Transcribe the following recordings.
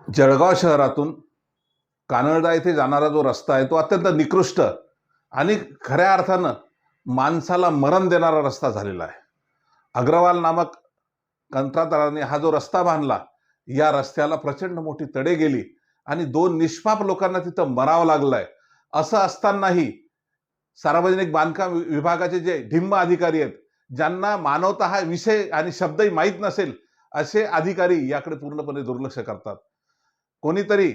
जळगाव शहरातून कानडा येथे जाणारा जो रस्ता आहे तो अत्यंत निकृष्ट आणि खऱ्या अर्थानं माणसाला मरण देणारा रस्ता झालेला आहे. अग्रवाल नामक कंत्राटदाराने हा जो रस्ता बांधला, या रस्त्याला प्रचंड मोठी तडे गेली आणि दोन निष्पाप लोकांना तिथं मरावं लागलंय. असं असतानाही सार्वजनिक बांधकाम विभागाचे जे ढिम्म अधिकारी आहेत, ज्यांना मानवता हा विषय आणि शब्दही माहीत नसेल, असे अधिकारी याकडे पूर्णपणे दुर्लक्ष करतात. कोणीतरी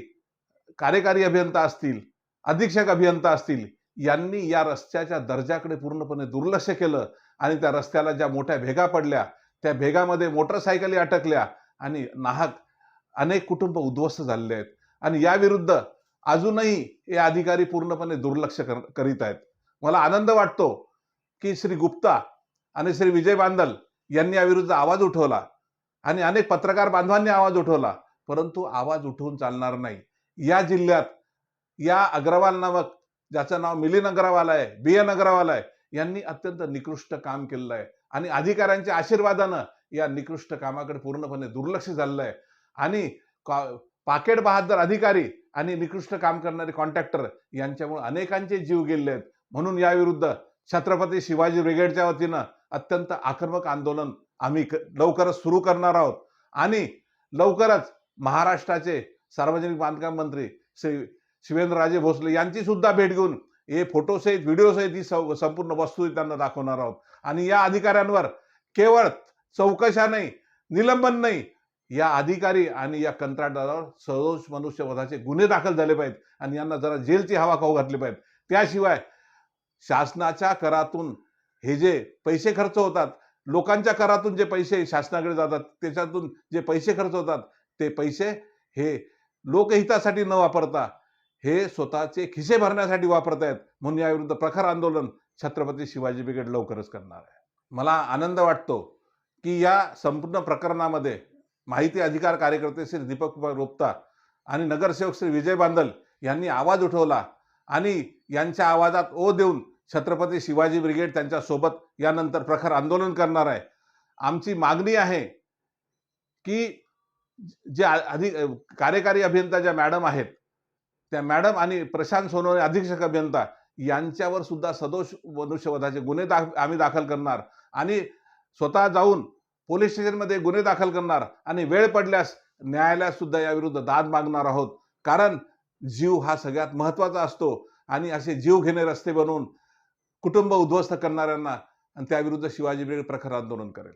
कार्यकारी अभियंता असतील, अधीक्षक अभियंता असतील, यांनी या रस्त्याच्या दर्जाकडे पूर्णपणे दुर्लक्ष केलं आणि त्या रस्त्याला ज्या मोठ्या भेगा पडल्या, त्या भेगामध्ये मोटरसायकली अटकल्या आणि नाहक अनेक कुटुंब उद्ध्वस्त झालेले आहेत. आणि याविरुद्ध अजूनही हे अधिकारी पूर्णपणे दुर्लक्ष करीत आहेत. मला आनंद वाटतो की श्री गुप्ता आणि श्री विजय बांदल यांनी याविरुद्ध आवाज उठवला आणि अनेक पत्रकार बांधवांनी आवाज उठवला, परंतु आवाज उठवून चालणार नाही. या जिल्ह्यात या अग्रवाल नामक, ज्याचं नाव मिलिंद अग्रवाल आहे, BN अग्रवाल आहे, यांनी अत्यंत निकृष्ट काम केलेलं आहे आणि अधिकाऱ्यांच्या आशीर्वादानं या निकृष्ट कामाकडे पूर्णपणे दुर्लक्ष झालेलं आहे. आणि पाकेट बहादर अधिकारी आणि निकृष्ट काम करणारे कॉन्ट्रॅक्टर यांच्यामुळे अनेकांचे जीव गेले आहेत. म्हणून याविरुद्ध छत्रपती शिवाजी ब्रिगेडच्या वतीनं अत्यंत आक्रमक आंदोलन आम्ही लवकरच सुरू करणार आहोत आणि लवकरच महाराष्ट्राचे सार्वजनिक बांधकाम मंत्री श्री शिवेंद्रराजे भोसले यांची सुद्धा भेट घेऊन हे फोटोसहित व्हिडिओसहित ही संपूर्ण वस्तू त्यांना दाखवणार आहोत. आणि या अधिकाऱ्यांवर केवळ चौकशा नाही, निलंबन नाही, या अधिकारी आणि या कंत्राटदारावर सदोष मनुष्यवधाचे गुन्हे दाखल झाले पाहिजेत आणि यांना जरा जेलची हवा खाऊ घातली पाहिजे. त्याशिवाय शासनाच्या करातून हे जे पैसे खर्च होतात, लोकांच्या करातून जे पैसे शासनाकडे जातात, त्याच्यातून जे पैसे खर्च होतात, ते पैसे हे लोकहितासाठी न वापरता हे स्वतःचे खिसे भरण्यासाठी वापरतायत. म्हणून याविरुद्ध प्रखर आंदोलन छत्रपती शिवाजी ब्रिगेड लवकरच करणार आहे. मला आनंद वाटतो की या संपूर्ण प्रकरणामध्ये माहिती अधिकार कार्यकर्ते श्री दीपक गुप्ता आणि नगरसेवक श्री विजय बांदल यांनी आवाज उठवला आणि यांच्या आवाजात ओ देऊन छत्रपती शिवाजी ब्रिगेड त्यांच्या सोबत यानंतर प्रखर आंदोलन करणार आहे. आमची मागणी आहे की जे कार्यकारी अभियंता ज्या मॅडम आहेत, त्या मॅडम आणि प्रशांत सोनवणे अधीक्षक अभियंता यांच्यावर सुद्धा सदोष मनुष्यवधाचे गुन्हे आम्ही दाखल करणार आणि स्वतः जाऊन पोलीस स्टेशनमध्ये गुन्हे दाखल करणार आणि वेळ पडल्यास न्यायालयात सुद्धा याविरुद्ध दाद मागणार आहोत. कारण जीव हा सगळ्यात महत्त्वाचा असतो आणि असे जीव घेणे रस्ते बनवून कुटुंब उद्ध्वस्त करणाऱ्यांना आणि त्याविरुद्ध शिवाजी ब्रिगेड प्रखर आंदोलन करेल.